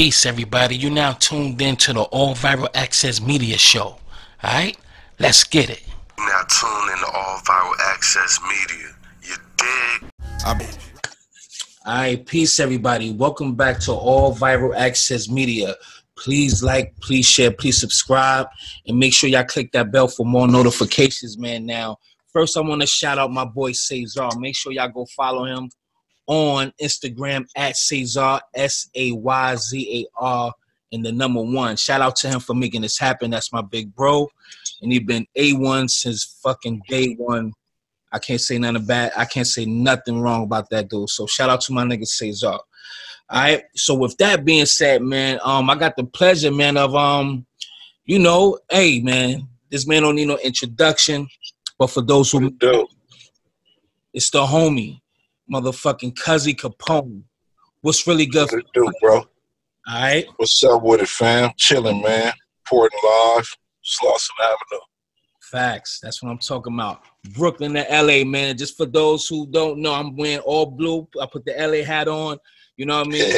Peace, everybody. You now tuned in to the All Viral Access Media Show. Alright? Let's get it. Now tuned in to All Viral Access Media. You dig? Alright, peace, everybody. Welcome back to All Viral Access Media. Please like, please share, please subscribe, and make sure y'all click that bell for more notifications, man. Now, first, I want to shout out my boy Cesar. Make sure y'all go follow him on Instagram at Cesar, Sayzar, and the number 1. Shout out to him for making this happen. That's my big bro. And he's been A1 since fucking day one. I can't say nothing bad. I can't say nothing wrong about that dude. So shout out to my nigga Cesar. All right. So with that being said, man, I got the pleasure, man, of hey man, this man don't need no introduction. But for those who do, it's the homie, motherfucking Cuzzy Capone. What's really good? What it do, bro? All right. What's up with it, fam? Chilling, man. Reporting live. Slauson Avenue. Facts. That's what I'm talking about. Brooklyn to LA, man. Just for those who don't know, I'm wearing all blue. I put the LA hat on. You know what I mean?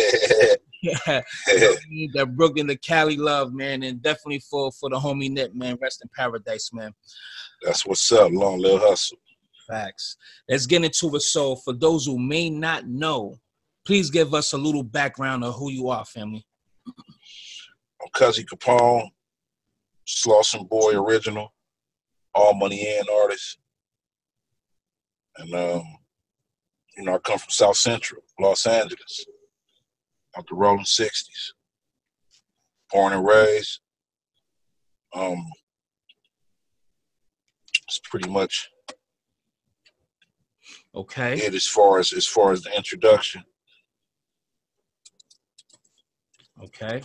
Yeah. You know what I mean? That Brooklyn to Cali love, man. And definitely for the homie Nip, man. Rest in paradise, man. That's what's up. Long little hustle. Facts. Let's get into it. So for those who may not know, please give us a little background of who you are, family. I'm Cuzzy Capone, Slauson Boy original, all money in artist. And I come from South Central, Los Angeles, out the rolling 60s. Born and raised. It's pretty much okay. it as far as the introduction. Okay.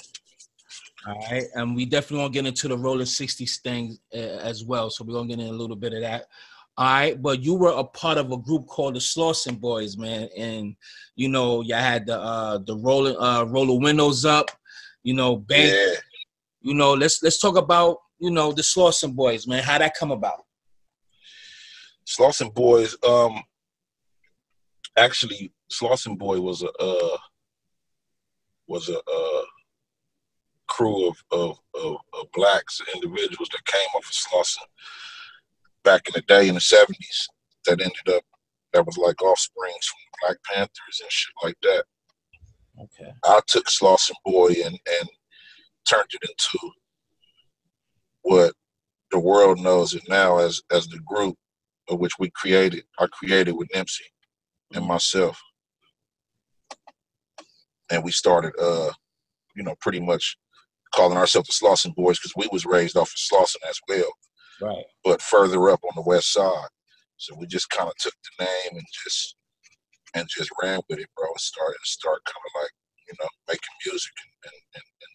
All right. And we definitely want to get into the rolling 60s thing as well. So we're going to get in a little bit of that. All right. But you were a part of a group called the Slauson Boys, man. And, y'all had the roller windows up, bang. Yeah. Let's talk about, the Slauson Boys, man. How'd that come about? Slauson Boys, actually, Slauson Boy was a crew of blacks, individuals that came off of Slauson back in the day in the 70s that was like offsprings from the Black Panthers and shit like that. Okay. I took Slauson Boy and turned it into what the world knows it now as the group of which I created with Nipsey and myself. And we started, pretty much calling ourselves the Slauson Boys because we was raised off of Slauson as well. Right. But further up on the west side. So we just kind of took the name and just ran with it, bro. And started kind of like, making music and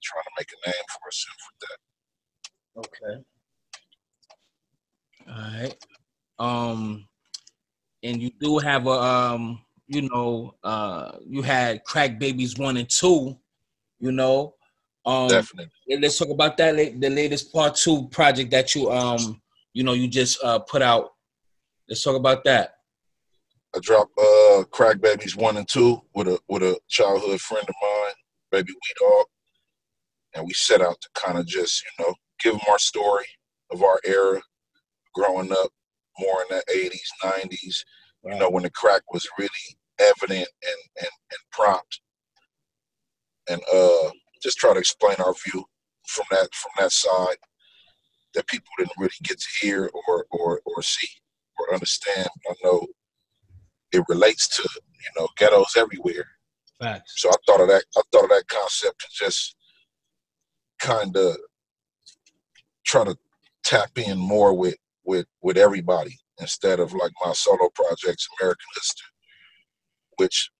trying to make a name for ourselves with that. Okay. All right. And you do have a you had Crack Babies 1 and 2, Definitely. Let's talk about that. The latest part 2 project that you you just put out. Let's talk about that. I dropped Crack Babies 1 and 2 with a childhood friend of mine, Baby Wee Dog, and we set out to kind of just give them our story of our era, growing up more in the 80s, 90s. Right. When the crack was really evident and prompt, and just try to explain our view from that side that people didn't really get to hear or see or understand. I know it relates to ghettos everywhere. Facts. So I thought of that concept to just kind of try to tap in more with everybody instead of like my solo projects, American History, which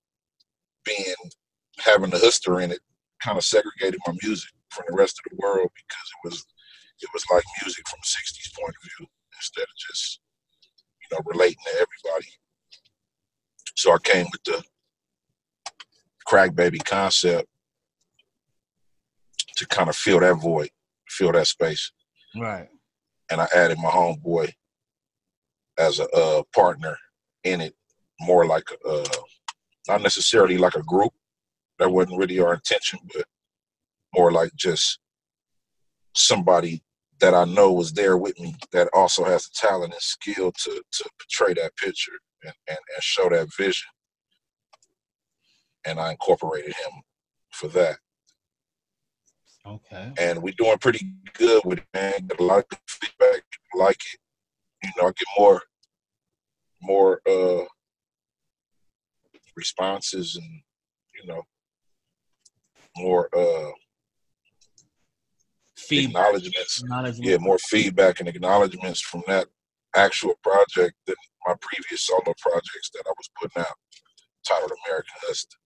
having the history in it kind of segregated my music from the rest of the world because it was like music from a 60s point of view instead of just relating to everybody. So I came with the Crack Baby concept to kind of fill that void, fill that space. Right. And I added my homeboy as a partner in it, more like not necessarily like a group. That wasn't really our intention, but more like just somebody that I know was there with me that also has the talent and skill to portray that picture and show that vision. And I incorporated him for that. Okay. And we're doing pretty good with it, man. Got a lot of good feedback. People like it. You know, I get more responses and, you know, more acknowledgments. Yeah, more feedback and acknowledgments from that actual project than my previous solo projects that I was putting out, titled American Hustler,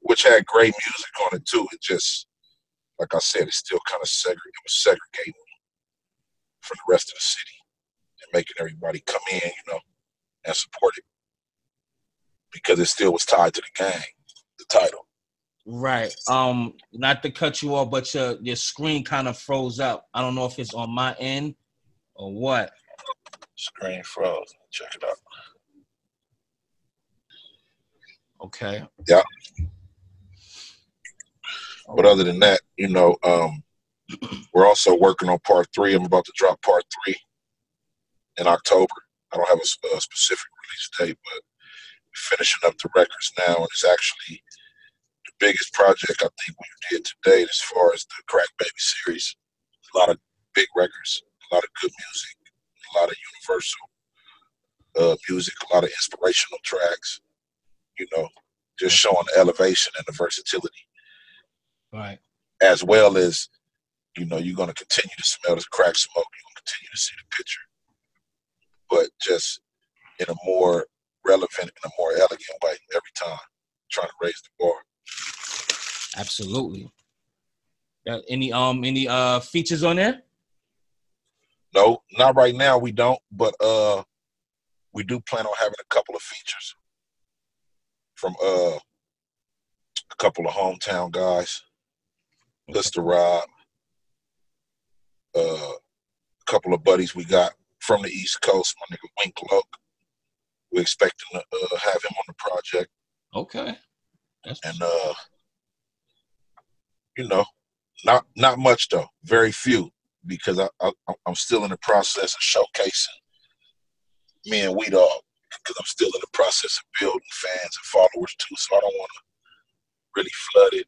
which had great music on it too. It just, like I said, it's still kind of segregating from the rest of the city and making everybody come in, you know, and support it because it still was tied to the gang, the title. Right. Not to cut you off, but your screen kind of froze up. I don't know if it's on my end or what. Screen froze. Check it out. Okay. Yeah. But other than that, you know, we're also working on part 3. I'm about to drop part 3 in October. I don't have a specific release date, but we're finishing up the records now, and it's actually the biggest project I think we did to date as far as the Crack Baby series. A lot of big records, a lot of good music, a lot of universal music, a lot of inspirational tracks, you know, just showing the elevation and the versatility. Right. As well as, you know, you're going to continue to smell the crack smoke. You're going to continue to see the picture, but just in a more relevant and a more elegant way every time, trying to raise the bar. Absolutely. Any features on there? No, not right now. We don't, but we do plan on having a couple of features from a couple of hometown guys. Mr. Rob, a couple of buddies we got from the East Coast, my nigga Wink Loke. We're expecting to have him on the project. Okay. And you know, not much though, very few, because I'm still in the process of showcasing me and Weed Dog, because I'm still in the process of building fans and followers too. So I don't want to really flood it,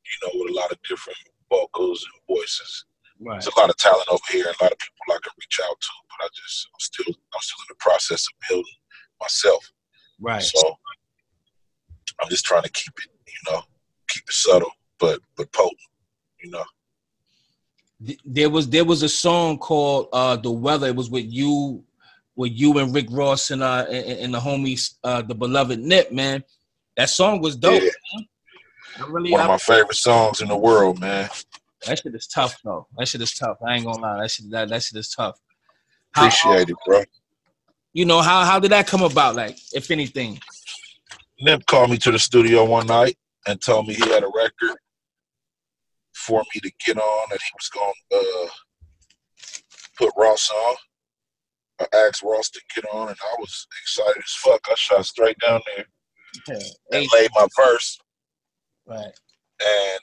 you know, with a lot of different vocals and voices. Right. There's a lot of talent over here and a lot of people I can reach out to, but I'm still in the process of building myself. Right. So I'm just trying to keep it, you know, keep it subtle but potent, you know. There was a song called "The Weather." It was with you and Rick Ross and the homies, the beloved Nip, man. That song was dope. Yeah. Man. One of my favorite songs in the world, man. That shit is tough, though. That shit is tough. I ain't gonna lie. That shit is tough. Appreciate it, bro. You know, how did that come about? Like, if anything, Nip called me to the studio one night and told me he had a record for me to get on, that he was gonna put Ross on. I asked Ross to get on, and I was excited as fuck. I shot straight down there and laid my verse. Right. And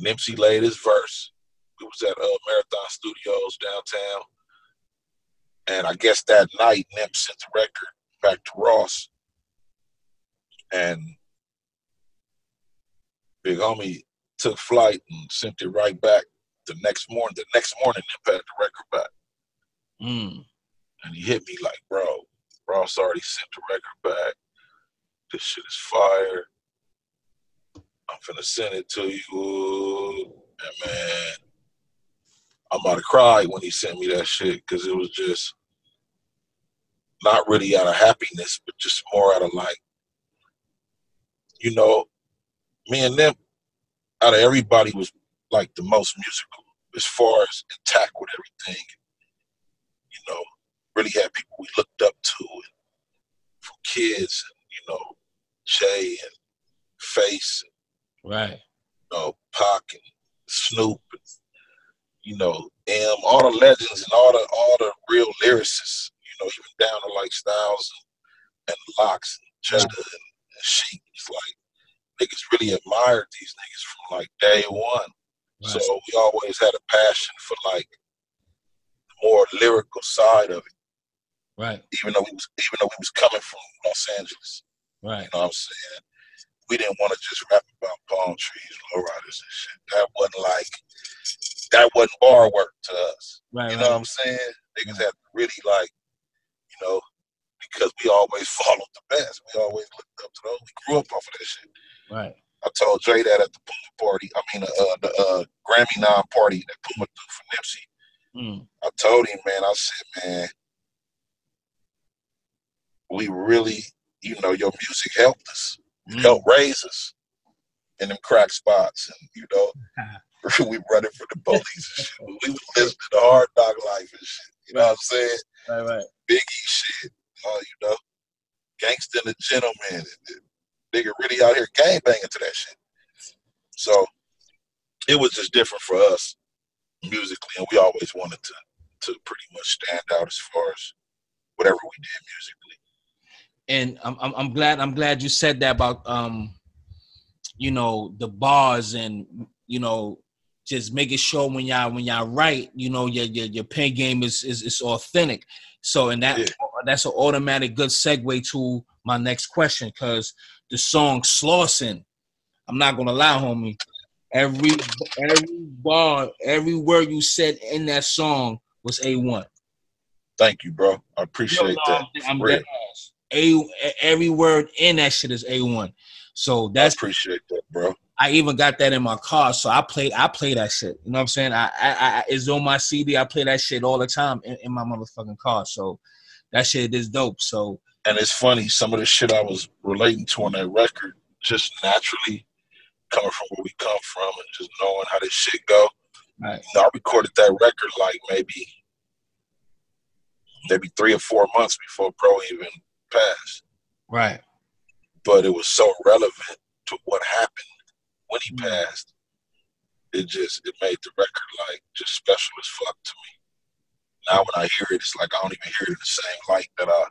Nipsey laid his verse. We was at Marathon Studios downtown. And I guess that night, Nip sent the record back to Ross. And Big Homie took flight and sent it right back the next morning. The next morning, Nip had the record back. And he hit me like, bro, Ross already sent the record back. This shit is fire. I'm finna send it to you. And man, I'm about to cry when he sent me that shit, because it was just not really out of happiness, but just more out of like, you know, me and them, out of everybody, was like the most musical as far as intact with everything. You know, really had people we looked up to, and from kids, you know, Jay and Face, right? You know, Pac and Snoop, and, you know, M, all the legends and all the real lyricists. You know, even down to like Styles and Locks and Jada and Sheik. It's like, niggas really admired these niggas from like day one. Right. So we always had a passion for like the more lyrical side of it. Right. Even though we was coming from Los Angeles. Right. You know what I'm saying? We didn't want to just rap about palm trees, lowriders and shit. That wasn't bar work to us. Right. You know what I'm saying? Niggas had to really like, you know, because we always followed the best. We always looked up to those. We grew up off of that shit. Right. I told Dre that at the Puma party. I mean, the Grammy nom party that Puma threw for Nipsey. I told him, man, I said, man, we really, you know, your music helped us. It helped raise us in them crack spots. And, you know, we running from the police and shit. We was listening to Hard Knock Life and shit. You know what I'm saying? Right. Biggie shit. You know, Gangsta and the Gentleman. Nigga really out here gangbanging to that shit. So it was just different for us musically, and we always wanted to pretty much stand out as far as whatever we did musically. And I'm glad you said that about you know, the bars and, you know, just making sure when y'all write, you know, your pen game is authentic. So and that's an automatic good segue to my next question, because the song Slauson, I'm not gonna lie, homie. Every bar, every word you said in that song was A1. Thank you, bro. I appreciate that. I'm dead ass. Every word in that shit is A1. So I appreciate that, bro. I even got that in my car, so I play that shit. You know what I'm saying? I it's on my CD. I play that shit all the time in my motherfucking car. So that shit is dope. So, and it's funny, some of the shit I was relating to on that record, just naturally coming from where we come from and just knowing how this shit go. Right. You know, I recorded that record like maybe 3 or 4 months before bro even passed. Right. But it was so relevant to what happened when he passed. It made the record like just special as fuck to me. Now when I hear it, it's like I don't even hear it in the same light that I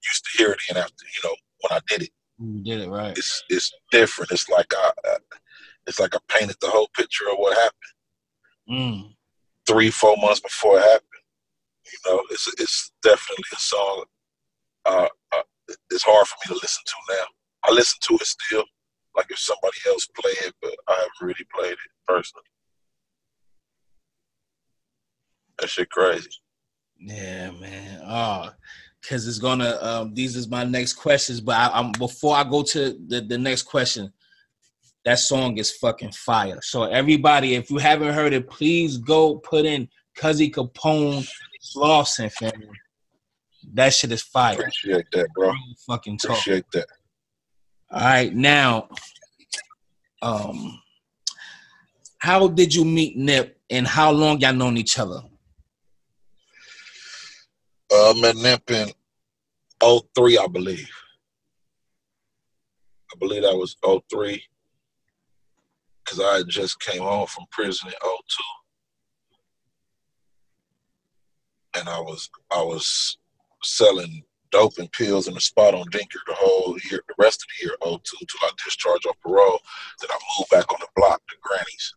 used to hear it in after, you know, when I did it. You did it right. It's different. It's like I painted the whole picture of what happened 3-4 months before it happened. You know, it's definitely a song. It's hard for me to listen to now. I listen to it still, like if somebody else play it, but I haven't really played it personally. That shit crazy. Yeah, man. Oh, because it's gonna. These is my next questions, but I'm before I go to the next question. That song is fucking fire. So everybody, if you haven't heard it, please go put in Cuzzy Capone Slauson, family. That shit is fire. Appreciate that, bro. Really fucking talk. Appreciate that. All right, now, how did you meet Nip, and how long y'all known each other? Met Nip in 03, I believe. I believe that was 03. Because I had just came home from prison in 02. And I was selling dope and pills in a spot on Dinker the whole year, the rest of the year 02, till I discharged on parole. Then I moved back on the block to Granny's.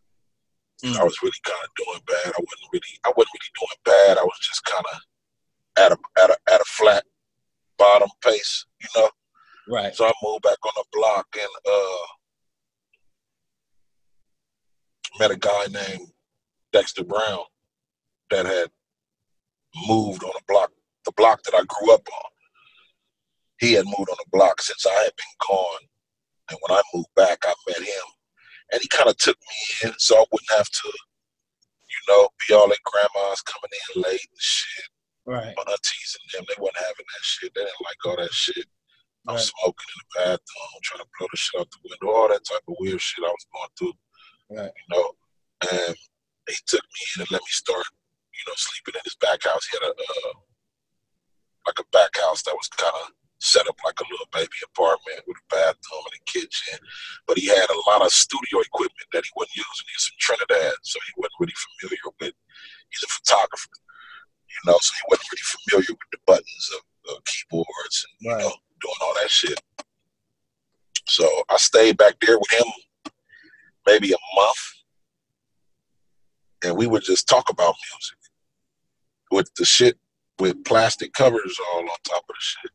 I was really kind of doing bad. I wasn't really doing bad. I was just kind of at a flat bottom pace, you know. Right. So I moved back on the block and met a guy named Dexter Brown that had moved on the block that I grew up on. He had moved on the block since I had been gone. And when I moved back, I met him. And he kind of took me in so I wouldn't have to, you know, be all at grandma's coming in late and shit. Right. My aunties and them, they wasn't having that shit. They didn't like all that shit. I'm smoking in the bathroom, trying to blow the shit out the window, all that type of weird shit I was going through. Right. You know, and he took me in and let me start, you know, sleeping in his back house. He had a back house that was kind of set up like a little baby apartment with a bathroom and a kitchen. But he had a lot of studio equipment that he wasn't using. He was from Trinidad, so he wasn't really familiar with. He's a photographer, you know, so he wasn't really familiar with the buttons of keyboards and, you know, doing all that shit. So I stayed back there with him maybe a month, and we would just talk about music with the shit with plastic covers all on top of the shit.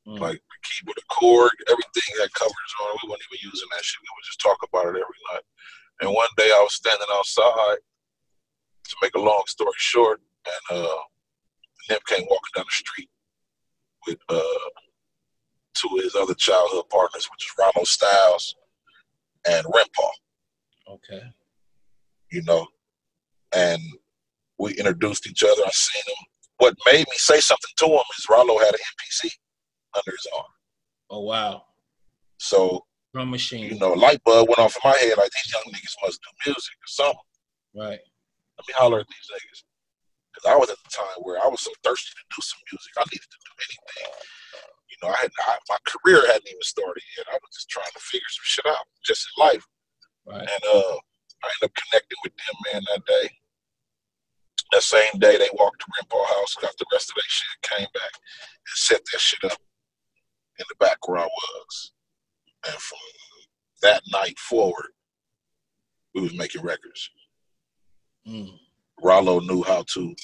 Like the keyboard, the cord, everything had covers on it. We weren't even using that shit. We would just talk about it every night. And one day I was standing outside, to make a long story short, and Nip came walking down the street with two of his other childhood partners, which is Ronald Styles and Rempaw. Okay. You know, and we introduced each other. I seen him. What made me say something to him is Rollo had an MPC under his arm. Oh, wow. So, drum machine. You know, a light bulb went off in my head like these young niggas must do music or something. Right. Let me holler at these niggas. Because I was at the time where I was so thirsty to do some music. I needed to do anything. You know, my career hadn't even started yet. I was just trying to figure some shit out, just in life. Right. And I ended up connecting with them, man, that day. That same day, they walked to Rempaw House, got the rest of their shit, came back, and set that shit up in the back where I was. And from that night forward, we was making records. Rollo knew how to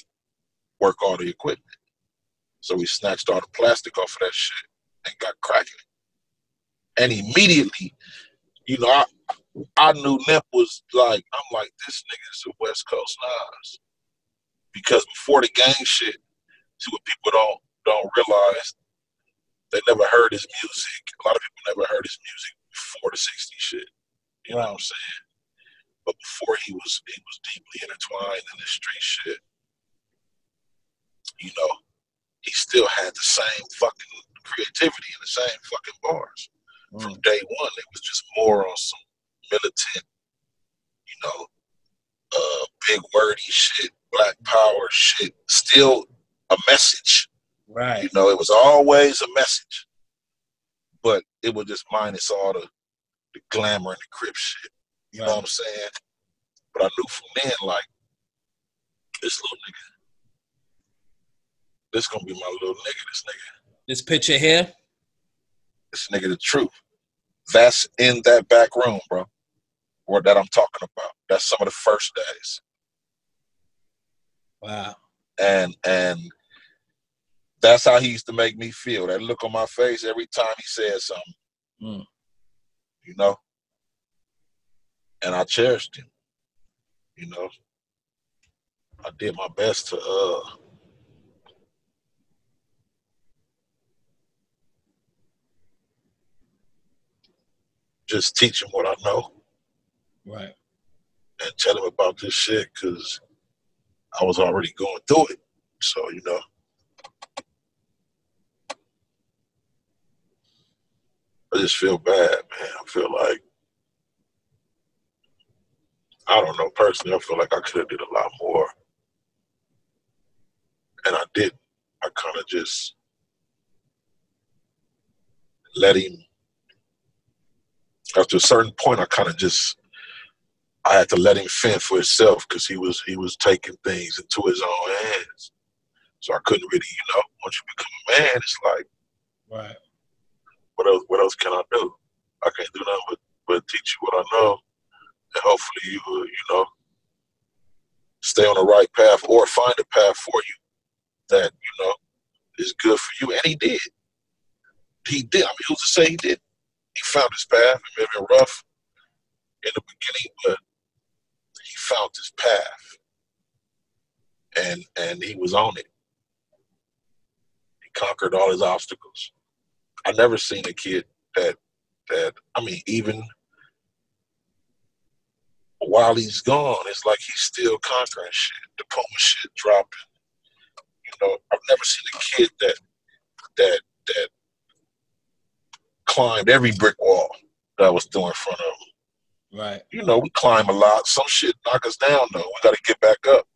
work all the equipment. So we snatched all the plastic off of that shit and got cracking. And immediately, you know, I knew Nip was like, I'm like, this nigga's a West Coast Nas. Because before the gang shit, see what people don't realize, they never heard his music. A lot of people never heard his music before the 60s shit. You know what I'm saying? But before he was deeply intertwined in the street shit, you know, he still had the same fucking creativity and the same fucking bars. From day one, it was just more on some militant, you know, big wordy shit, black power shit, still a message. Right. You know, it was always a message. But it was just minus all the glamour and the crip shit. You know what I'm saying? But I knew from then, like, this little nigga, this gonna be my little nigga, this nigga. This picture here? This nigga the truth. That's in that back room, bro. Or that I'm talking about. That's some of the first days. Wow. And that's how he used to make me feel. That look on my face every time he said something. You know? And I cherished him. You know? I did my best to just teach him what I know. Right. And tell him about this shit, because I was already going through it. So, you know. I just feel bad, man. I feel like, I don't know, personally, I feel like I could have did a lot more. And I didn't. I kind of just let him, after a certain point, I had to let him fend for himself, because he was taking things into his own hands. So I couldn't really, you know, once you become a man, it's like, right. What else can I do? I can't do nothing but teach you what I know, and hopefully you know, stay on the right path or find a path for you that, you know, is good for you. And he did. He did. I mean, who's to say he did? He found his path. It may have been rough in the beginning, but he found his path, and he was on it. He conquered all his obstacles. I never seen a kid that I mean, even while he's gone, it's like he's still conquering shit. Diploma shit dropping. You know, I've never seen a kid that climbed every brick wall that was thrown in front of him. Right. You know, we climb a lot. Some shit knock us down, though. We got to get back up.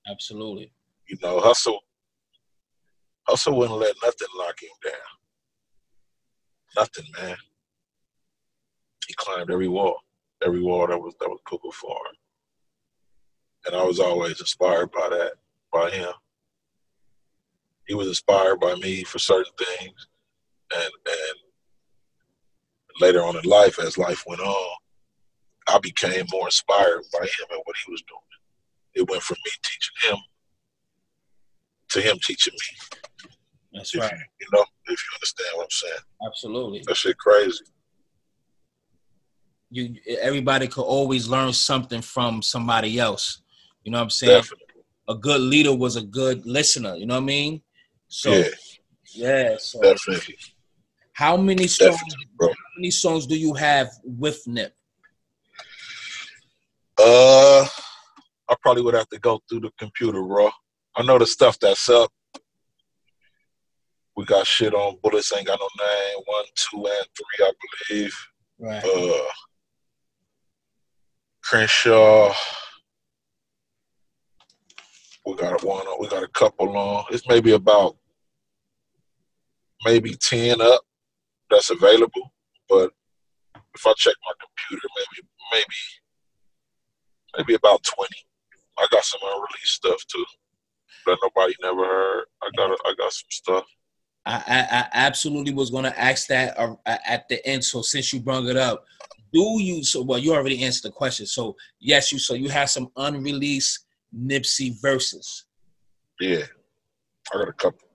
Absolutely. You know, hustle wouldn't let nothing knock him down. Nothing, man. He climbed every wall that was cool for him. And I was always inspired by that, by him. He was inspired by me for certain things, and Later on in life, as life went on, I became more inspired by him and what he was doing. It went from me teaching him to him teaching me. That's right. If you understand what I'm saying. Absolutely. That shit crazy. Everybody could always learn something from somebody else. You know what I'm saying? Definitely. A good leader was a good listener. You know what I mean? So yeah. So definitely. How many songs? Bro. How many songs do you have with Nip? I probably would have to go through the computer, bro. I know the stuff that's up. We got shit on Bullets Ain't Got No Name, 1, 2, and 3, I believe. Right. Crenshaw. We got one. We got a couple on. It's maybe 10 up that's available. But if I check my computer, maybe about 20. I got some unreleased stuff too that nobody never heard. I got some stuff. I absolutely was going to ask that at the end. So since you brought it up, you already answered the question. So yes, you have some unreleased Nipsey verses. Yeah, I got a couple.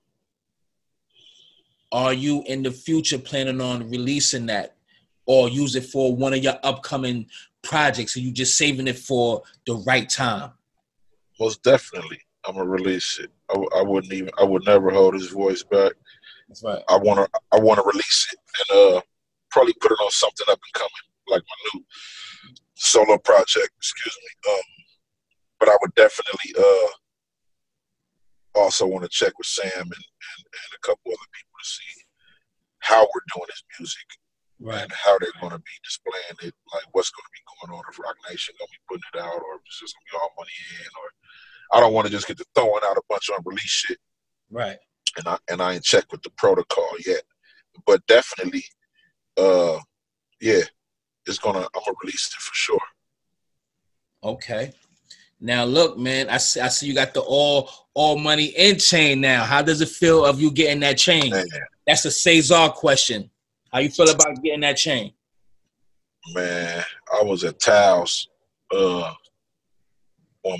Are you in the future planning on releasing that or use it for one of your upcoming projects? Or you just saving it for the right time? Most definitely, I'm gonna release it. I would never hold his voice back. That's right. I wanna release it and probably put it on something up and coming, like my new solo project. Excuse me. But I would definitely also want to check with Sam and a couple other people to see how we're doing this music, right? And how they're going to be displaying it, like what's going to be going on, if Rock Nation going to be putting it out, or if it's just going to be all money in, or I don't want to just get to throwing out a bunch of unreleased shit, right? And I ain't checked with the protocol yet, but definitely, yeah, I'm gonna release it for sure. Okay. Now look, man, I see you got the all money in chain now. How does it feel of you getting that chain? Man. That's a Cesar question. How you feel about getting that chain? Man, I was at Taos one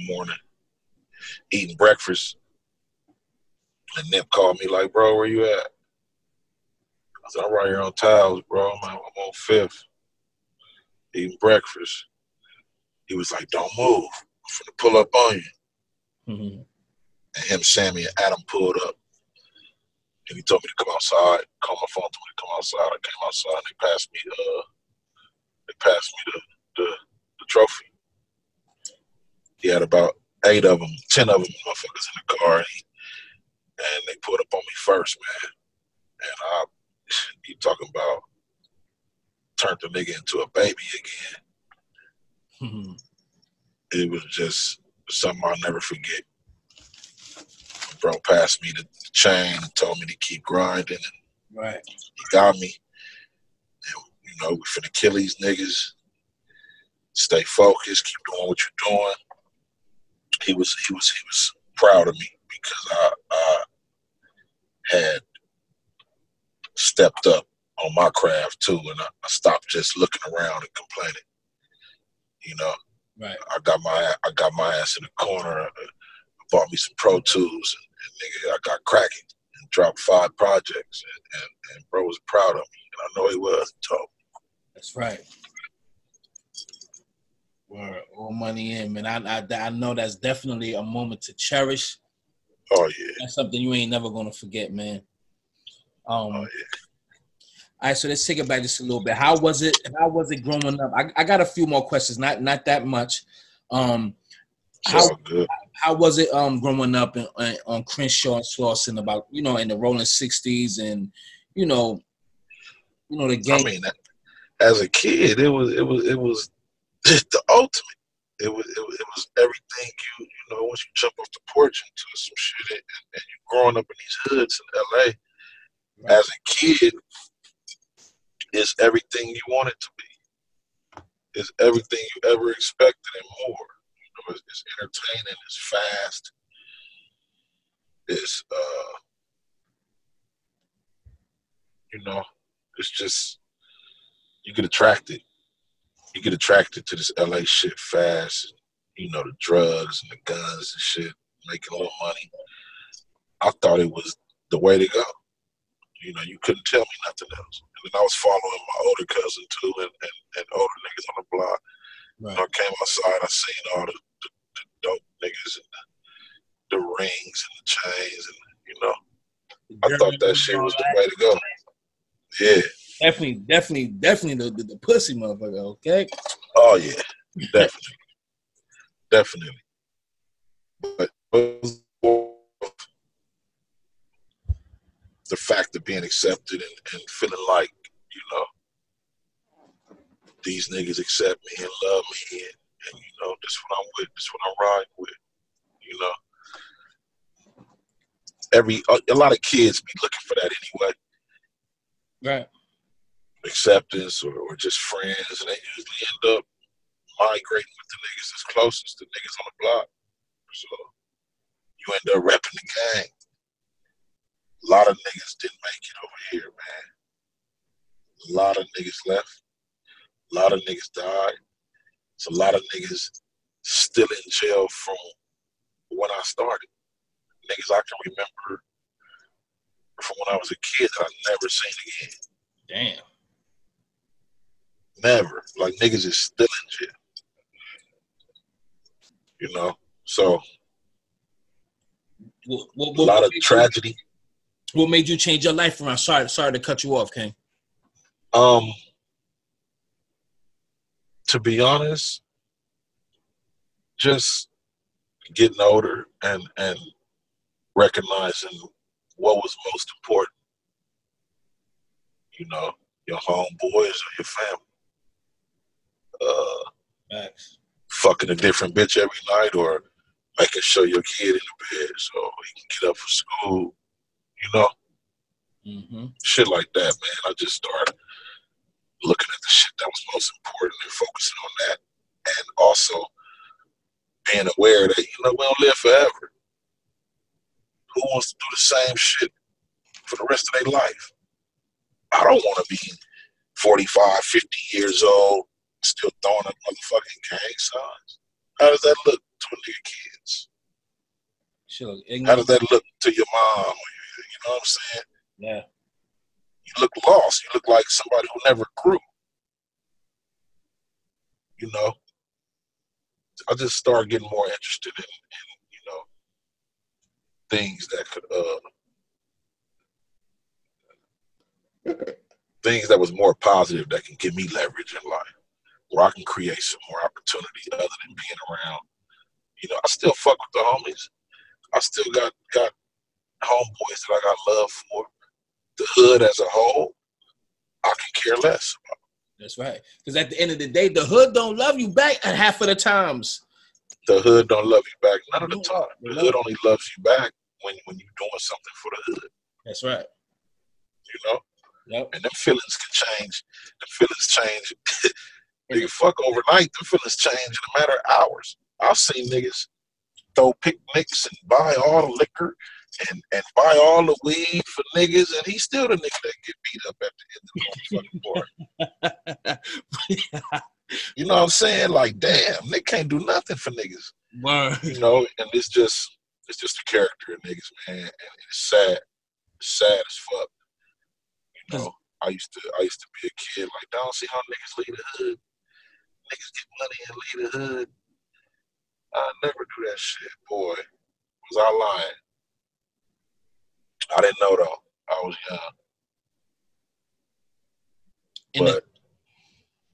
morning eating breakfast, and Nip called me like, "Bro, where you at?" I said, "I'm right here on Taos, bro. I'm on 5th eating breakfast." He was like, "Don't move. I'm finna pull up on you." Mm-hmm. And him, Sammy, and Adam pulled up. And he told me to come outside. Called my phone, told me to come outside. I came outside, and they passed me the trophy. He had about 8 of them, 10 of them motherfuckers in the car, and they pulled up on me first, man. And you talking about turned the nigga into a baby again. Mm-hmm. It was just something I'll never forget. Bro passed me the chain and told me to keep grinding, and right. He got me. And, we finna kill these niggas. Stay focused. Keep doing what you're doing. He was proud of me because I had stepped up on my craft too, and I stopped just looking around and complaining. Right. I got my ass in the corner. Bought me some Pro Tools, and nigga, I got cracking and dropped 5 projects, and bro was proud of me, and I know he was. He told me. That's right. Word. All money in, man. I know that's definitely a moment to cherish. Oh yeah. That's something you ain't never gonna forget, man. Oh yeah. All right, so let's take it back just a little bit. How was it growing up? I got a few more questions, not that much. How was it growing up on Crenshaw and Slauson, about in the rolling 60s, and the game? I mean, as a kid, it was just the ultimate. It was everything once you jump off the porch into some shit, and you're growing up in these hoods in LA. Right. As a kid, it's everything you want it to be. It's everything you ever expected and more. It's entertaining. It's fast. It's it's just you get attracted. You get attracted to this LA shit fast. You know, the drugs and the guns and shit, making a little money. I thought it was the way to go. You know, you couldn't tell me nothing else. And then I was following my older cousin too, and older niggas on the block. Right. When I came outside, I seen all the dope niggas and the rings and the chains, and you know, I thought that shit was the way to go. Yeah. Definitely the pussy motherfucker, okay? Oh yeah, definitely. But the fact of being accepted and feeling like, you know, these niggas accept me and love me, and you know, this what I'm with, this what I'm riding with, you know. A lot of kids be looking for that anyway. Right. Acceptance or just friends, and they usually end up migrating with the niggas that's closest, the niggas on the block. So you end up repping the gang. A lot of niggas didn't make it over here, man. A lot of niggas left. A lot of niggas died. It's a lot of niggas still in jail from when I started. Niggas I can remember from when I was a kid that I've never seen again. Damn. Never. Like, niggas is still in jail. You know? So, a lot of tragedy. What made you change your life around? Sorry to cut you off, King. To be honest, just getting older and recognizing what was most important. You know, your homeboys or your family. Fucking a different bitch every night, or making sure your kid in the bed so he can get up for school. You know? Mm-hmm. Shit like that, man. I just started looking at the shit that was most important and focusing on that. And also being aware that, you know, we don't live forever. Who wants to do the same shit for the rest of their life? I don't want to be 45, 50 years old, still throwing up motherfucking gang signs. How does that look to a nigga kids? Sure. How does that look to your mom? You know what I'm saying? Yeah. You look lost. You look like somebody who never grew. You know? I just started getting more interested in you know, things that could, things that was more positive that can give me leverage in life, where I can create some more opportunity other than being around. You know, I still fuck with the homies. I still got homeboys that I got love for. The hood as a whole, I can care less about. That's right. Because at the end of the day, the hood don't love you back at half of the times. The hood don't love you back none of the time. The hood only loves you back when you're doing something for the hood. That's right. You know? Yep. And them feelings can change. The feelings change. Nigga, fuck overnight. The feelings change in a matter of hours. I've seen niggas throw picnics and buy all the liquor and buy all the weed for niggas, and he's still the nigga that get beat up at the end of the fucking party. You know what I'm saying? Like, damn, they can't do nothing for niggas. Word. You know, and it's just the character of niggas, man. And it's sad. It's sad as fuck. You know, I used to be a kid like, I don't see how niggas leave the hood. Niggas get money and leave the hood. I never do that shit, boy. Was I lying? I didn't know though. I was young. But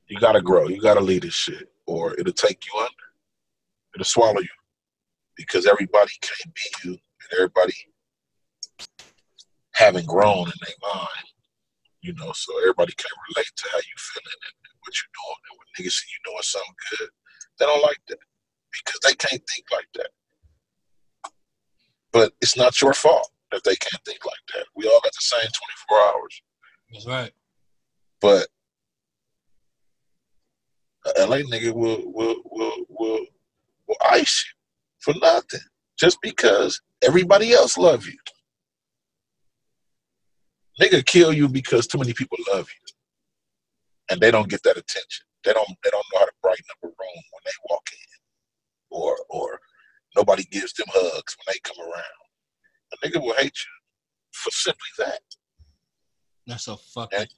you gotta grow. You gotta lead this shit, or it'll take you under. It'll swallow you, because everybody can't be you, and everybody haven't grown in their mind. You know, so everybody can't relate to how you feeling and what you're doing. And when niggas see you doing something good, they don't like that, because they can't think like that. But it's not your fault that they can't think like that. We all got the same 24 hours. That's right. But a LA nigga will ice you for nothing, just because everybody else love you. Nigga kill you because too many people love you. and they don't get that attention. They don't know how to brighten up a room when they walk in, or nobody gives them hugs when they come around. A nigga will hate you for simply that. That's a fucking thing.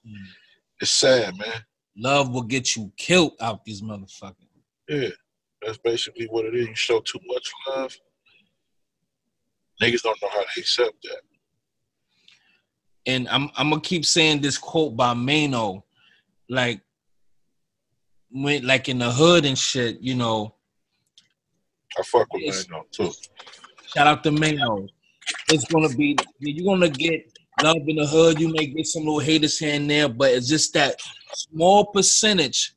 It's sad, man. Love will get you killed out these motherfuckers. Yeah, that's basically what it is. You show too much love, niggas don't know how to accept that. And I'm gonna keep saying this quote by Mano, like when like in the hood and shit, you know. I fuck with Mano too. Shout out to Mano. It's gonna be, you're gonna get love in the hood. You may get some little haters here and there, but it's just that small percentage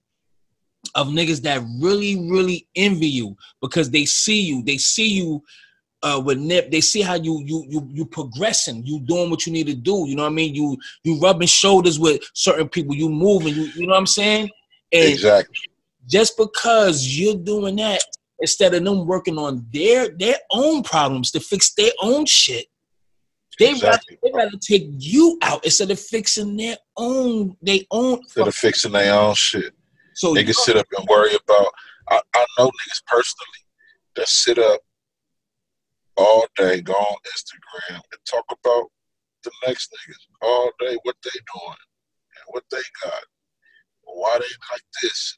of niggas that really, really envy you because they see you. They see you with Nip. They see how you progressing. You doing what you need to do. You know what I mean? You rubbing shoulders with certain people. You moving. You know what I'm saying? And exactly. Just because you're doing that, instead of them working on their own problems to fix their own shit, they rather take you out instead of fixing their own. Instead of fixing their own shit. So niggas sit up and worry about. I know niggas personally that sit up all day, go on Instagram and talk about the next niggas all day, what they doing and what they got, why they like this,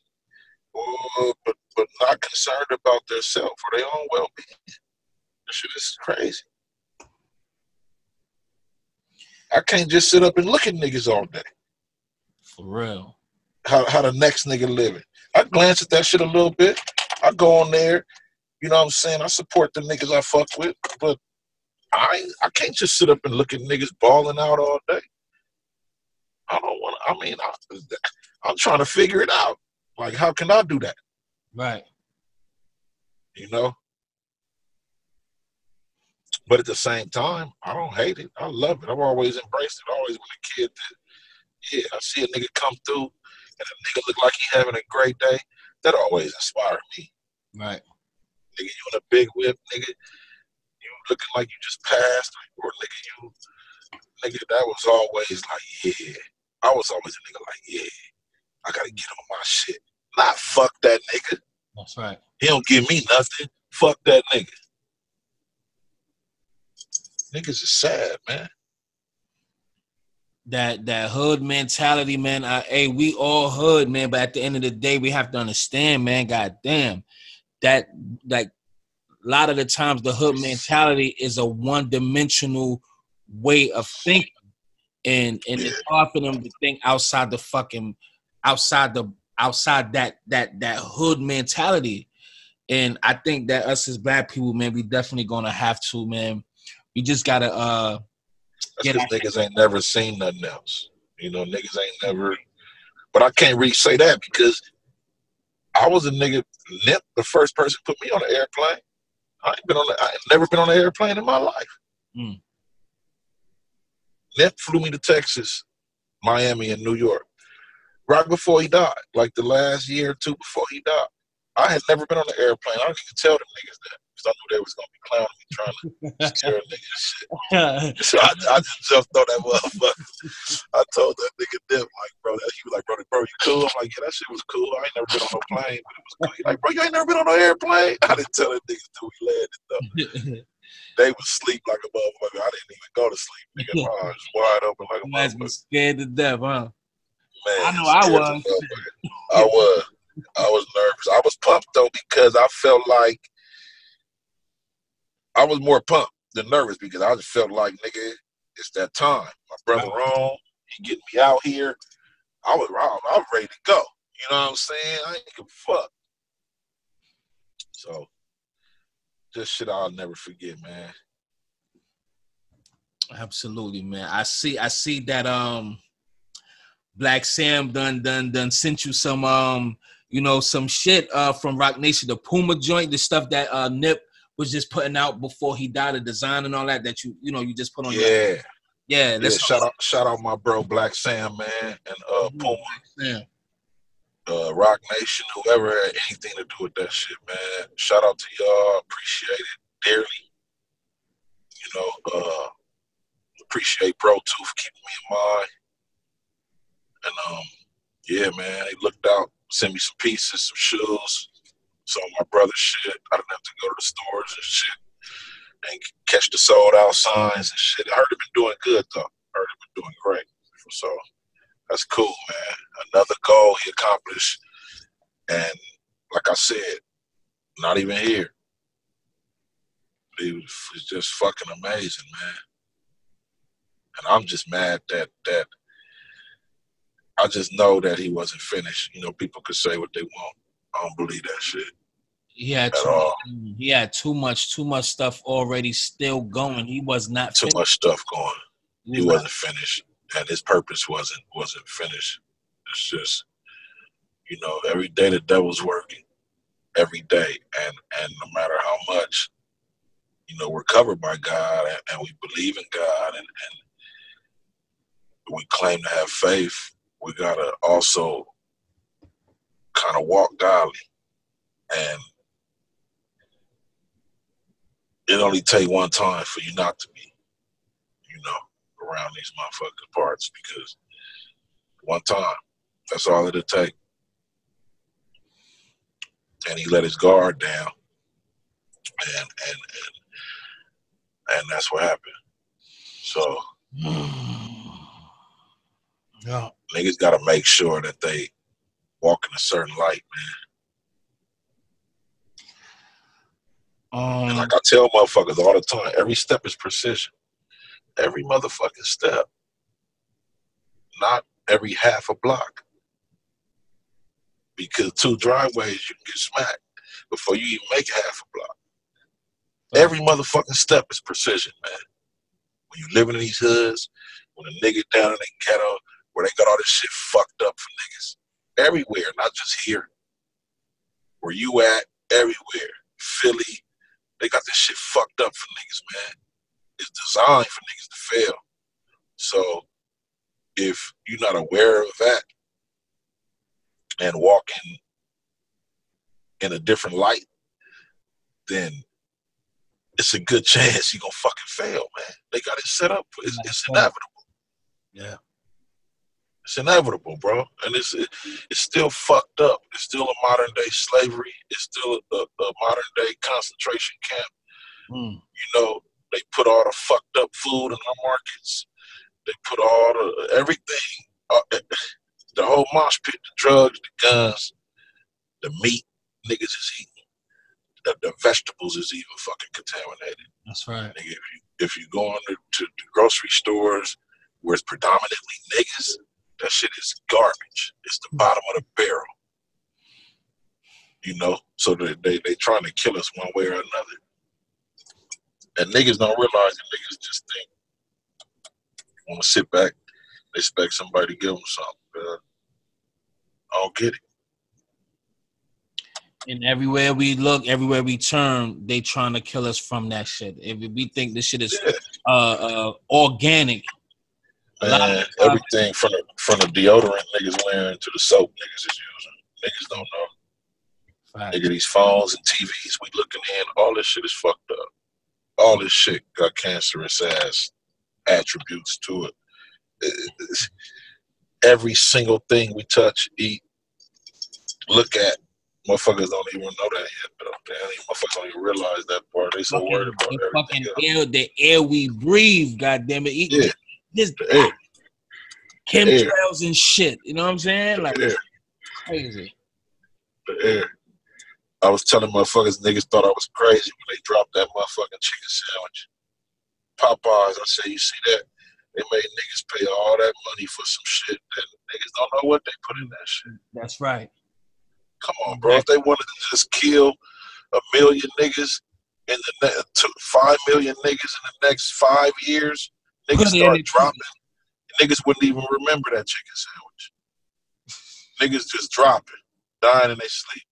but not concerned about themselves or their own well-being. That shit is crazy. I can't just sit up and look at niggas all day. For real. How the next nigga living. I glance at that shit a little bit. I go on there. You know what I'm saying? I support the niggas I fuck with, but I can't just sit up and look at niggas balling out all day. I don't want to. I mean, I'm trying to figure it out. Like, how can I do that? Right. You know? But at the same time, I don't hate it. I love it. I've always embraced it. Always been a kid that, yeah, I see a nigga come through and a nigga look like he having a great day. That always inspired me. Right. Nigga, you in a big whip, nigga. You looking like you just passed, or nigga, that was always like, yeah. I was always a nigga like, yeah, I gotta get on my shit. Not fuck that nigga. That's right. He don't give me nothing. Fuck that nigga. Niggas is sad, man. That hood mentality, man. Hey, we all hood, man. But at the end of the day, we have to understand, man. Goddamn, that like a lot of the times the hood mentality is a one-dimensional way of thinking, and it's hard for them to think outside the fucking outside that hood mentality. And I think that us as black people, man, we definitely gonna have to, man. We just gotta That's because niggas ain't never seen nothing else. You know, niggas ain't never. But I can't really say that because I was a nigga. Nip, the first person put me on an airplane. I ain't never been on an airplane in my life. Mm. Nip flew me to Texas, Miami, and New York right before he died. Like the last year or two before he died. I had never been on an airplane. I didn't even tell them niggas that because I knew they was gonna be clowning me, trying to scare a nigga and shit. So I just jumped on that motherfucker. I told that nigga Nip, like, bro, he was like, bro, you cool? I'm like, yeah, that shit was cool. I ain't never been on no plane, but it was cool. He like, bro, you ain't never been on no airplane? I didn't tell that niggas till we landed though. They was sleep like a motherfucker. I didn't even go to sleep. Nigga, my eyes wide open like a motherfucker. Scared to death, huh? Man, I know I was. I was nervous. I was pumped though because I felt like I was more pumped than nervous because I just felt like, nigga, it's that time. My brother Ron, he getting me out here. I was ready to go. You know what I'm saying? I ain't give a fuck. So, just shit I'll never forget, man. Absolutely, man. I see that Black Sam done sent you some some shit from Rock Nation, the Puma joint, the stuff that Nip was just putting out before he died, the design and all that you just put on. Yeah. Shout out my bro Black Sam, man, and Puma. Yeah. Rock Nation, whoever had anything to do with that shit, man. Shout out to y'all. Appreciate it dearly. You know, appreciate Bro too for keeping me in mind. And Yeah, man. He looked out, sent me some pieces, some shoes, some of my brother's shit. I didn't have to go to the stores and shit and catch the sold out signs and shit. I heard him been doing good though. I heard him been doing great. So that's cool, man. Another goal he accomplished. And like I said, not even here. It was just fucking amazing, man. And I'm just mad that I just know that he wasn't finished. You know, people could say what they want. I don't believe that shit at all. He had too much stuff already still going. He was not Too finished. much stuff going. He wasn't finished, and his purpose wasn't finished. It's just, you know, every day the devil's working, every day, and no matter how much, you know, we're covered by God and we believe in God and we claim to have faith, we gotta also kind of walk godly, and it only take one time for you not to be, you know, around these motherfucking parts, because one time, that's all it'll take. And he let his guard down, and that's what happened. So yeah. Niggas gotta make sure that they walk in a certain light, man. And like I tell motherfuckers all the time, every step is precision. Every motherfucking step. Not every half a block. Because 2 driveways, you can get smacked before you even make half a block. Every motherfucking step is precision, man. When you living in these hoods, when a nigga down in the ghetto, where they got all this shit fucked up for niggas. Everywhere, not just here. Where you at, everywhere. Philly, they got this shit fucked up for niggas, man. It's designed for niggas to fail. So, if you're not aware of that and walking in a different light, then it's a good chance you're gonna fucking fail, man. They got it set up. It's inevitable. Yeah. It's inevitable, bro. And it's still fucked up. It's still a modern day slavery. It's still a modern day concentration camp. You know, they put all the fucked up food in our markets. They put all the everything, the whole mosh pit, the drugs, the guns, the meat niggas is eating. The vegetables is even fucking contaminated. That's right. Nigga, if you go on to the grocery stores where it's predominantly niggas, that shit is garbage. It's the bottom of the barrel. You know? So they trying to kill us one way or another. And niggas don't realize that. Niggas just think, want to sit back, they expect somebody to give them something. I don't get it. And everywhere we look, everywhere we turn, they trying to kill us from that shit. If we think this shit is organic, man, everything from the deodorant niggas wearing to the soap niggas is using. Niggas don't know. Right. Nigga, these phones and TVs we looking in, all this shit is fucked up. All this shit got cancerous ass attributes to it. Every single thing we touch, eat, look at, motherfuckers don't even know that yet, though. Motherfuckers don't even realize that part. They so worried about everything else. The air we breathe, goddamn it. Yeah. This air. chemtrails and shit. You know what I'm saying? Like, the air. Crazy. The air. I was telling motherfuckers, niggas thought I was crazy when they dropped that motherfucking chicken sandwich. Popeyes, I said, you see that? They made niggas pay all that money for some shit that niggas don't know what they put in that shit. That's right. Come on, bro. If they wanted to just kill 1 million niggas in the 5 million niggas in the next 5 years, niggas start dropping. Niggas wouldn't even remember that chicken sandwich. Niggas just dropping, dying in their sleep.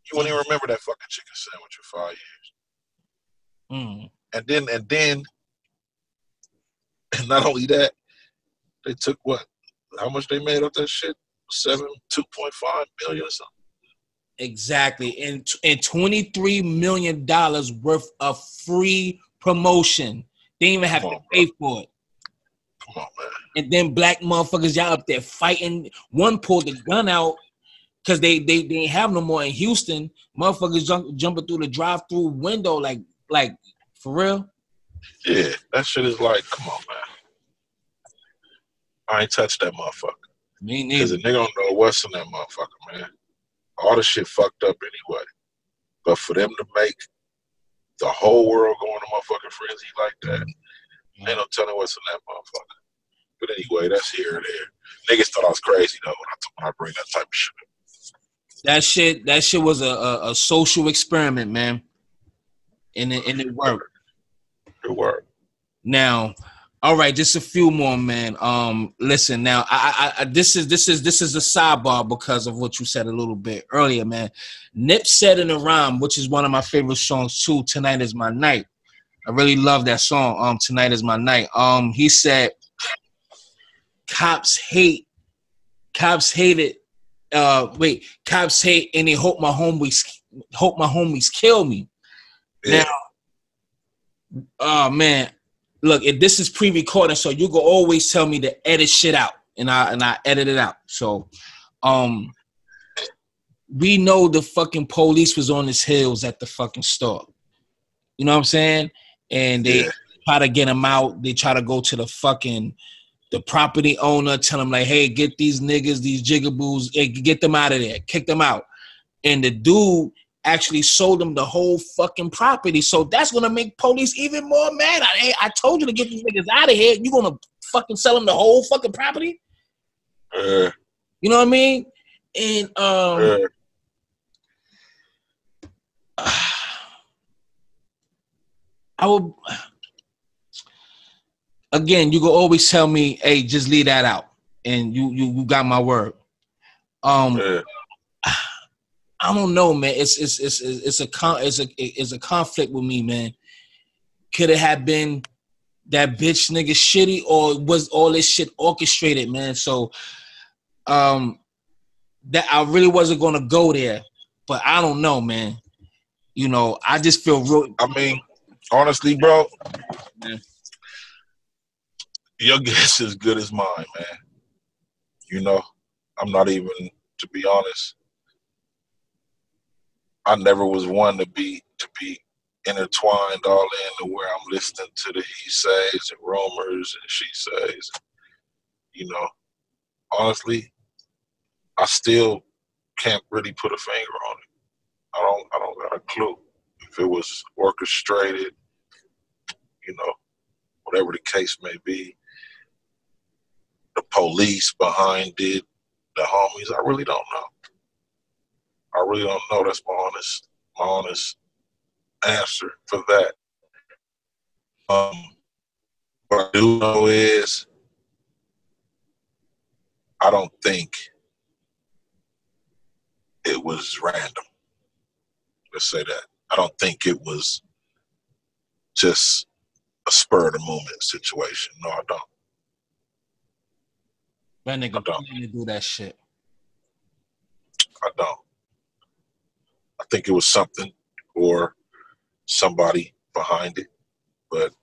You wouldn't even remember that fucking chicken sandwich for 5 years. And then, and not only that, they took what? How much they made off that shit? 2.5 million or something. Exactly. And $23 million worth of free promotion. They didn't even have to pay for it. Come on, man. And then black motherfuckers, y'all up there fighting. One pulled the gun out because they ain't have no more in Houston. Motherfuckers jumping through the drive-through window like for real. Yeah, that shit is like, come on, man. I ain't touched that motherfucker. Me Because neither. the nigga don't know what's in that motherfucker, man. All the shit fucked up anyway. But for them to make the whole world go in a motherfucking frenzy like that, ain't no telling what's in that motherfucker. But anyway, that's here and there. Niggas thought I was crazy though when I bring that type of shit up. That shit was a social experiment, man. And it worked. It worked. Now, all right, just a few more, man. Listen, now I this is a sidebar because of what you said a little bit earlier, man. Nip said in a rhyme, which is one of my favorite songs too, "Tonight Is My Night." I really love that song. "Tonight Is My Night." He said, "Cops hate it. Cops hate and they hope my homies kill me." Yeah. Now, oh man. Look, if this is pre-recorded, so you can always tell me to edit shit out, and I edit it out. So, we know the fucking police was on his heels at the fucking store. You know what I'm saying? And they try to get him out. They try to go to the property owner, tell him like, hey, get these niggas, these jigaboos, hey, get them out of there, kick them out. And the dude actually sold them the whole fucking property. So that's gonna make police even more mad. I told you to get these niggas out of here. You gonna fucking sell them the whole fucking property? You know what I mean? And I will again. You can always tell me, hey, just leave that out, and you got my word. I don't know, man. It's a conflict with me, man. Could it have been that bitch nigga shitty, or was all this shit orchestrated, man? So, that I really wasn't gonna go there, but I don't know, man. You know, I just feel real. I mean, honestly, bro, your guess is as good as mine, man. You know, I'm not even, to be honest, I never was one to be intertwined all in to where I'm listening to the he says and rumors and she says. You know, honestly, I still can't really put a finger on it. I don't got a clue if it was orchestrated, you know, whatever the case may be. The police behind it, the homies, I really don't know. I really don't know. That's my honest answer for that. What I do know is I don't think it was random. Let's say that. I don't think it was just a spur of the moment situation. No, I don't. That nigga planning to do that shit. I don't. I think it was something or somebody behind it. But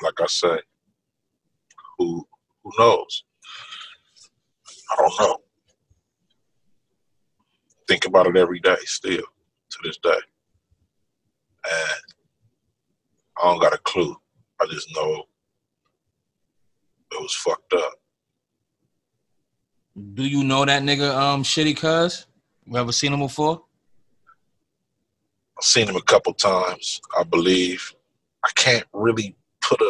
like I say, who knows? I don't know. Think about it every day still to this day. And I don't got a clue. I just know it was fucked up. Do you know that nigga shitty cuz? You ever seen him before? I've seen him a couple times, I believe. I can't really put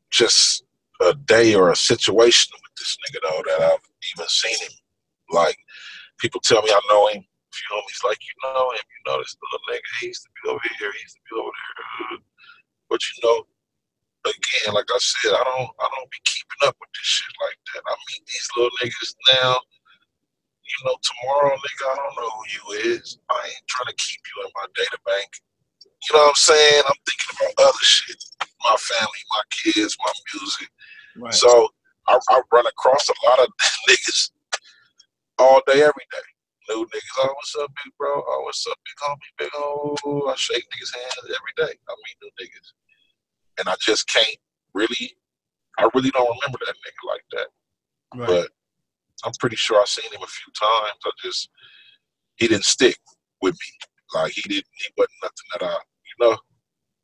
just a day or a situation with this nigga though that I've even seen him. Like, people tell me I know him. A few homies like, you know him, you know this little nigga, he used to be over here, he used to be over there. But you know, again, like I said, I don't be keeping up with this shit like that. I meet these little niggas now. You know, tomorrow, nigga, I don't know who you is. I ain't trying to keep you in my data bank. You know what I'm saying? I'm thinking about other shit. My family, my kids, my music. Right. So I run across a lot of niggas all day, every day. New niggas, oh, what's up, big bro? Oh, what's up, big homie, big oh. I shake niggas' hands every day. I meet new niggas. And I just can't really I really don't remember that nigga like that. Right. But I'm pretty sure I seen him a few times. He didn't stick with me. Like he wasn't nothing that I,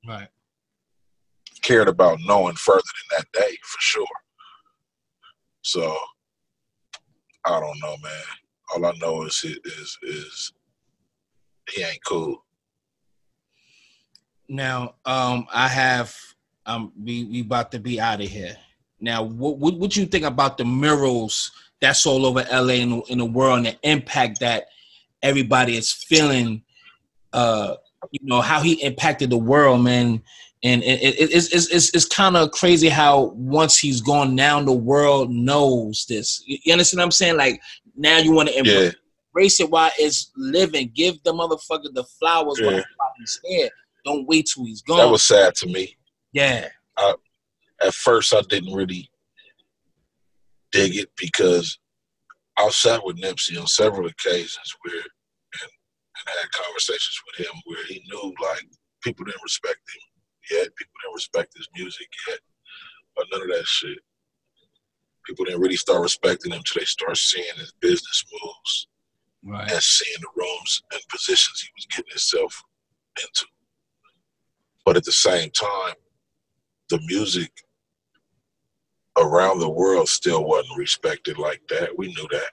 Right. cared about knowing further than that day for sure. So I don't know, man. All I know is he ain't cool. Now, we about to be out of here. Now, what you think about the murals that's all over LA in the world and the impact that everybody is feeling? How he impacted the world, man. And it's kind of crazy how once he's gone down, the world knows this. You understand what I'm saying? Like now you want to embrace it while it's living. Give the motherfucker the flowers while he's here. Don't wait till he's gone. That was sad to me. Yeah. At first, I didn't really dig it because I sat with Nipsey on several occasions and had conversations with him where he knew like people didn't respect him yet, people didn't respect his music yet, but none of that shit. People didn't really start respecting him until they start seeing his business moves, right, and seeing the rooms and positions he was getting himself into. But at the same time, the music around the world still wasn't respected like that. We knew that.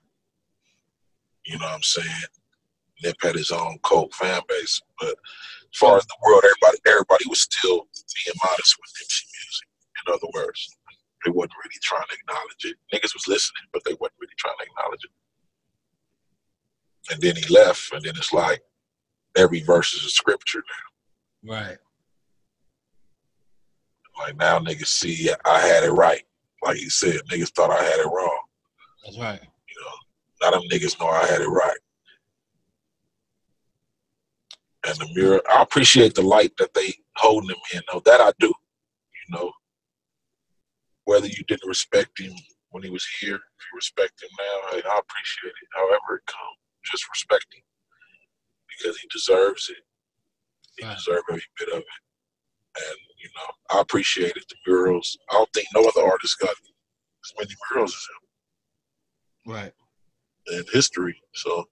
You know what I'm saying? Nip had his own cult fan base, but as far as the world, everybody was still being modest with Nipsey music. In other words, they wasn't really trying to acknowledge it. Niggas was listening, but they wasn't really trying to acknowledge it. And then he left, and then it's like every verse is a scripture now. Right. Like now niggas see I had it right. Like he said, niggas thought I had it wrong. That's right. Now them niggas know I had it right. And the mirror, I appreciate the light that they holding him in. Though that I do. Whether you didn't respect him when he was here, if you respect him now, hey, I appreciate it. However it comes, just respect him because he deserves it. He deserves every bit of it. And I appreciated the murals. I don't think no other artist got as many murals as him. Right. In history. So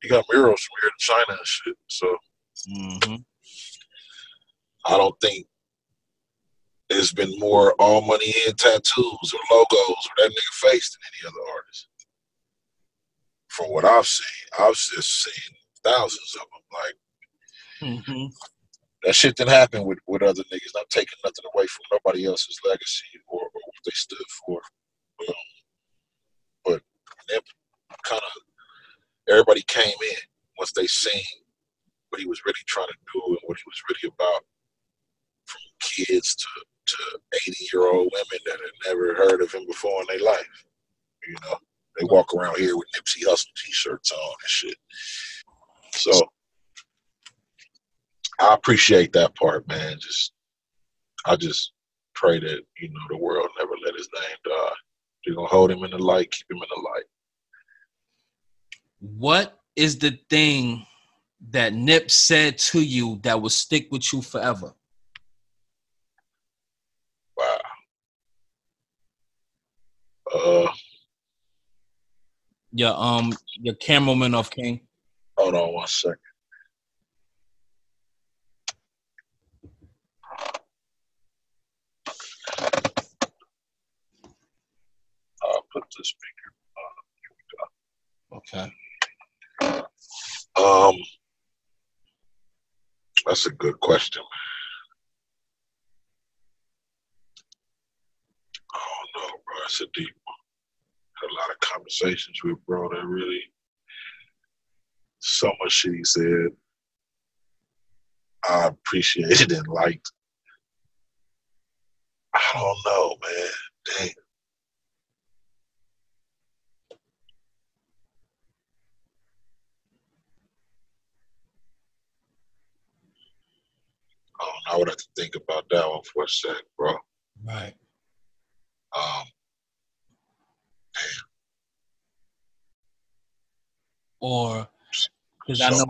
he got murals from here to China and shit. So I don't think there's been more all money in tattoos or logos or that nigga face than any other artist. From what I've just seen thousands of them. Like that shit didn't happen with other niggas. Not taking nothing away from nobody else's legacy or what they stood for. But kind of everybody came in once they seen what he was really trying to do and what he was really about. From kids to 80-year-old women that had never heard of him before in their life. They walk around here with Nipsey Hussle t-shirts on and shit. So I appreciate that part, man. I just pray that, the world never let his name die. You're going to hold him in the light, keep him in the light. What is the thing that Nip said to you that will stick with you forever? Wow. Your cameraman off, King. Hold on 1 second. I'll put the speaker on. Here we go. Okay. That's a good question, man. I don't know, bro. That's a deep one. Had a lot of conversations with bro that really so much shit he said I appreciated and liked. I don't know, man. Dang. I don't know. I would have to think about that one for a sec, bro. Right. Damn. Or because I know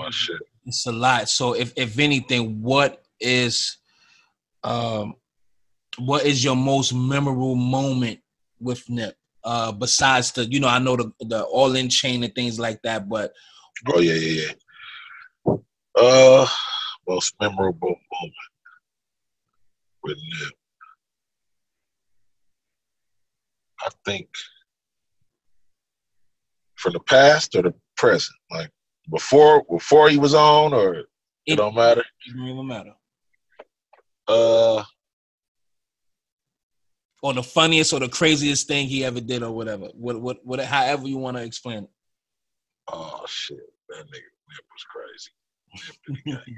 it's a lot. So if anything, what is what is your most memorable moment with Nip? Besides the, I know the All In chain and things like that, but Oh yeah. Most memorable moment with Nip. I think from the past or the present, like before he was on, or it don't matter. It don't even matter. Or the funniest or the craziest thing he ever did, or whatever. What however you want to explain it. Oh shit, that nigga Nip was crazy. Nip did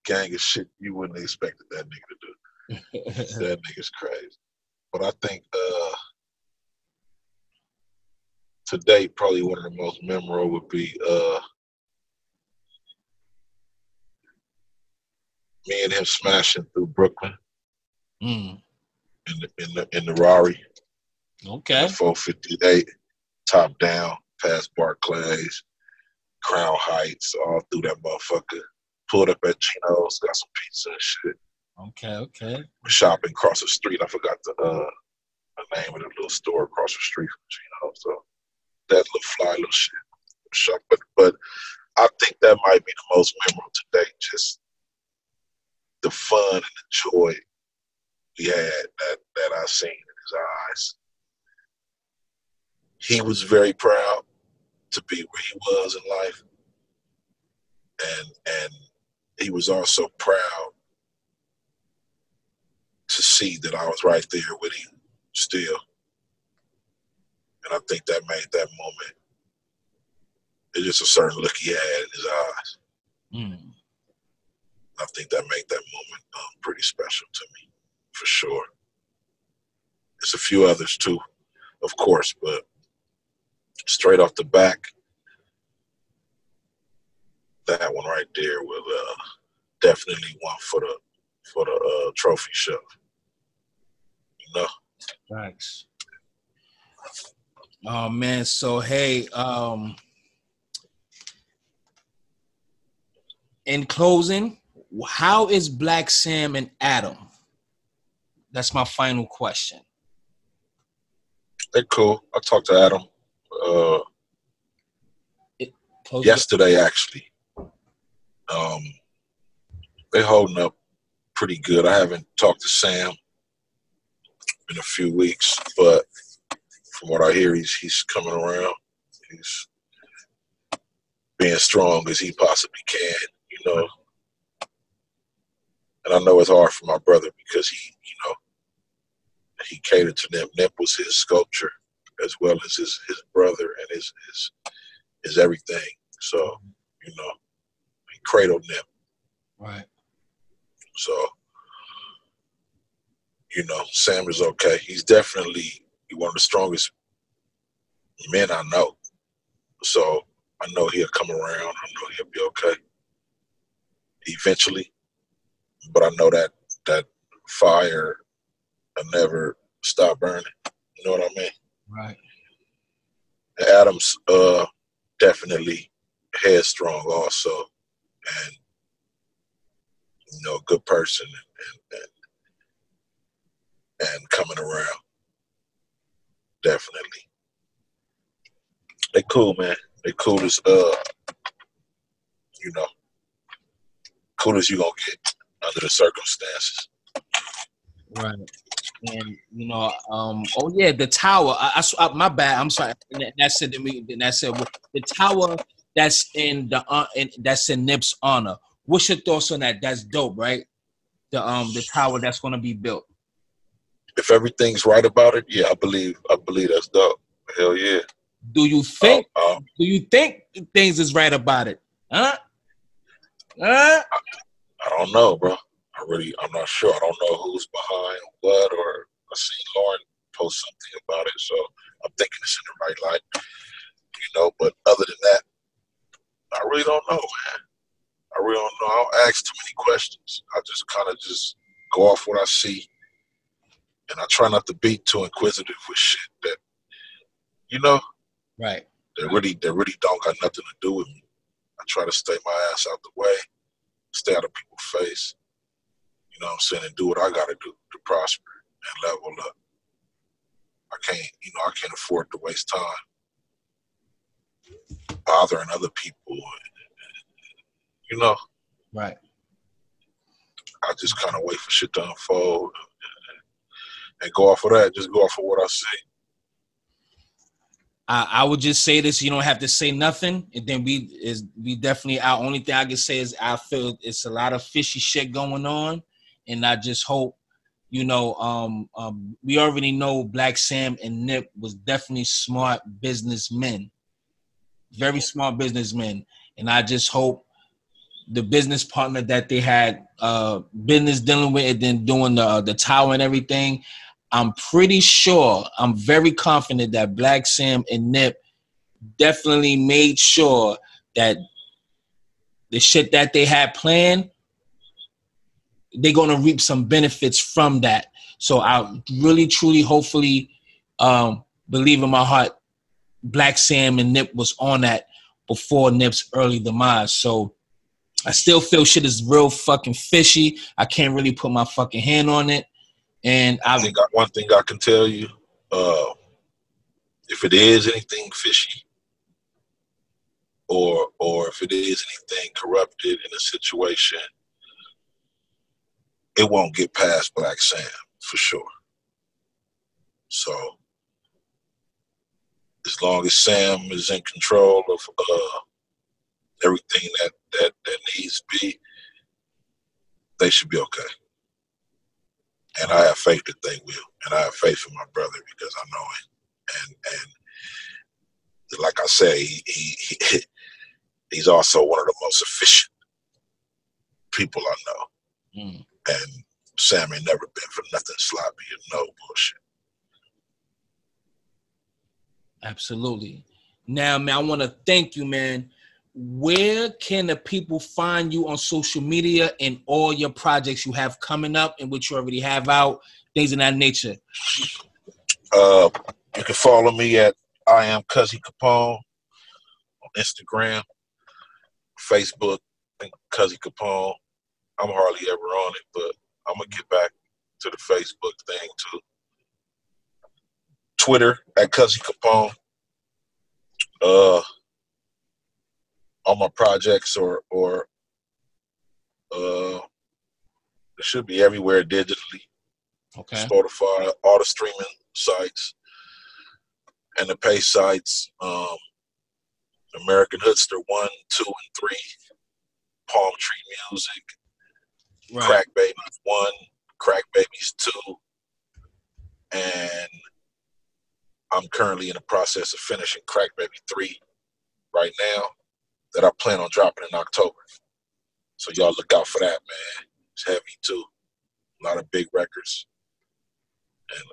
gang of shit you wouldn't have expected that nigga to do. That nigga's crazy. But I think to date, probably one of the most memorable would be me and him smashing through Brooklyn in the Rari. Okay. In the 458, top down, past Barclays, Crown Heights, all through that motherfucker. Pulled up at Chino's, got some pizza and shit. Okay. Shopping across the street. I forgot the name of the little store across the street from Chino's. So that little fly little shit. Shop. But I think that might be the most memorable today. Just the fun and the joy he had that I seen in his eyes. He was very proud to be where he was in life. And he was also proud to see that I was right there with him still. And I think that made that moment, it's just a certain look he had in his eyes. I think that made that moment pretty special to me, for sure. There's a few others too, of course, but straight off the back, that one right there will definitely one for the trophy shelf. You know? Thanks. Oh man, so hey, in closing, how is Black Sam and Adam? That's my final question. They're cool. I talked to Adam yesterday, actually. They holding up pretty good. I haven't talked to Sam in a few weeks, but from what I hear, he's coming around. He's being strong as he possibly can, you know. And I know it's hard for my brother because he catered to Nip. Nip was his sculpture as well as his brother and his everything. So, he cradled Nip. Right. So, Sam is okay. He's definitely one of the strongest men I know. So I know he'll come around. I know he'll be okay eventually. But I know that fire will never stop burning. You know what I mean? Right. And Adam's definitely headstrong also, and a good person and coming around. Definitely. They cool, man. They cool as cool as you gonna get under the circumstances. Right. And oh yeah, the tower. I my bad. I'm sorry. That's it to me. That's it. The tower that's in that's in Nip's honor. What's your thoughts on that? That's dope, right? The tower that's gonna be built. If everything's right about it, yeah, I believe that's dope. Hell yeah. Do you think? Do you think things is right about it? Huh? I don't know, bro. I'm not sure. I don't know who's behind what, or I seen Lauren post something about it, so I'm thinking it's in the right light, but other than that, I really don't know, man. I really don't know. I don't ask too many questions. I just kind of just go off what I see, and I try not to be too inquisitive with shit that, right. That really don't got nothing to do with me. I try to stay my ass out the way, stay out of people's face, you know what I'm saying, and do what I got to do to prosper and level up. I can't afford to waste time bothering other people, you know. Right. I just kind of wait for shit to unfold and go off of that. Just go off of what I see. I would just say this. You don't have to say nothing, and then we definitely. Our only thing I can say is I feel it's a lot of fishy shit going on, and I just hope, you know, we already know Black Sam and Nip was definitely smart businessmen, very smart businessmen, and I just hope the business partner that they had business dealing with and then doing the tower and everything. I'm pretty sure, I'm very confident that Black Sam and Nip definitely made sure that the shit that they had planned, they're going to reap some benefits from that. So I really, truly, hopefully believe in my heart Black Sam and Nip was on that before Nip's early demise. So I still feel shit is real fucking fishy. I can't really put my fucking hand on it. And one thing I can tell you, if it is anything fishy, or if it is anything corrupted in a situation, it won't get past Black Sam for sure. So as long as Sam is in control of everything that needs to be, they should be okay. And I have faith that they will. And I have faith in my brother because I know him. And like I say, he's also one of the most efficient people I know. Mm. And Sam ain't never been for nothing sloppy and no bullshit. Absolutely. Now, man, I want to thank you, man. Where can the people find you on social media and all your projects you have coming up and which you already have out, things of that nature? You can follow me at I am Cuzzy Capone on Instagram, Facebook, and Cuzzy Capone. I'm hardly ever on it, but I'm going to get back to the Facebook thing too. Twitter at Cuzzy Capone. All my projects or it should be everywhere digitally. Okay. Spotify, all the streaming sites and the pay sites. American Hoodster 1, 2, and 3. Palm Tree Music. Right. Crack Babies 1, Crack Babies 2. And I'm currently in the process of finishing Crack Baby 3 right now, that I plan on dropping in October. So y'all look out for that, man. It's heavy too. A lot of big records. And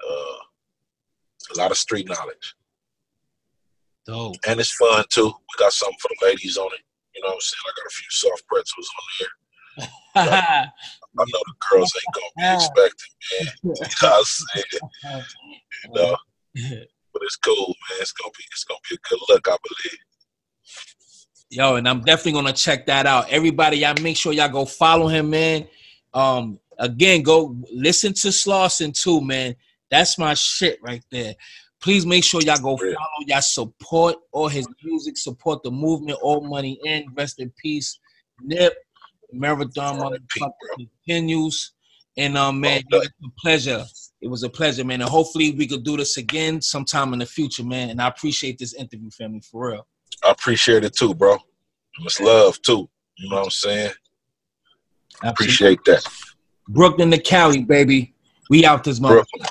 a lot of street knowledge. Dope. And it's fun too. We got something for the ladies on it. You know what I'm saying? I got a few soft pretzels on there. I know the girls ain't gonna be expecting, man. You know what I'm saying? You know? But it's cool, man. It's gonna be a good look, I believe. Yo, and I'm definitely gonna check that out. Everybody, y'all make sure y'all go follow him, man. Again, go listen to Slauson too, man. That's my shit right there. Please make sure y'all go follow, y'all support all his music, support the movement, all money in, rest in peace, Nip, Marathon continues. And man, it was a pleasure. It was a pleasure, man. And hopefully we could do this again sometime in the future, man. And I appreciate this interview, family, for real. I appreciate it too, bro. It's love too. You know what I'm saying? I appreciate that. Brooklyn to Cali, baby. We out this month. Brooklyn.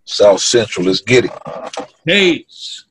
South Central, let's get it. Peace.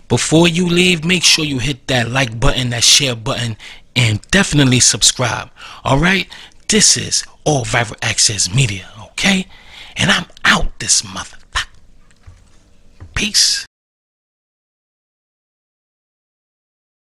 Before you leave, make sure you hit that like button, that share button, and definitely subscribe. All right, this is All Viral Access Media. Okay, and I'm out this mother. Peace.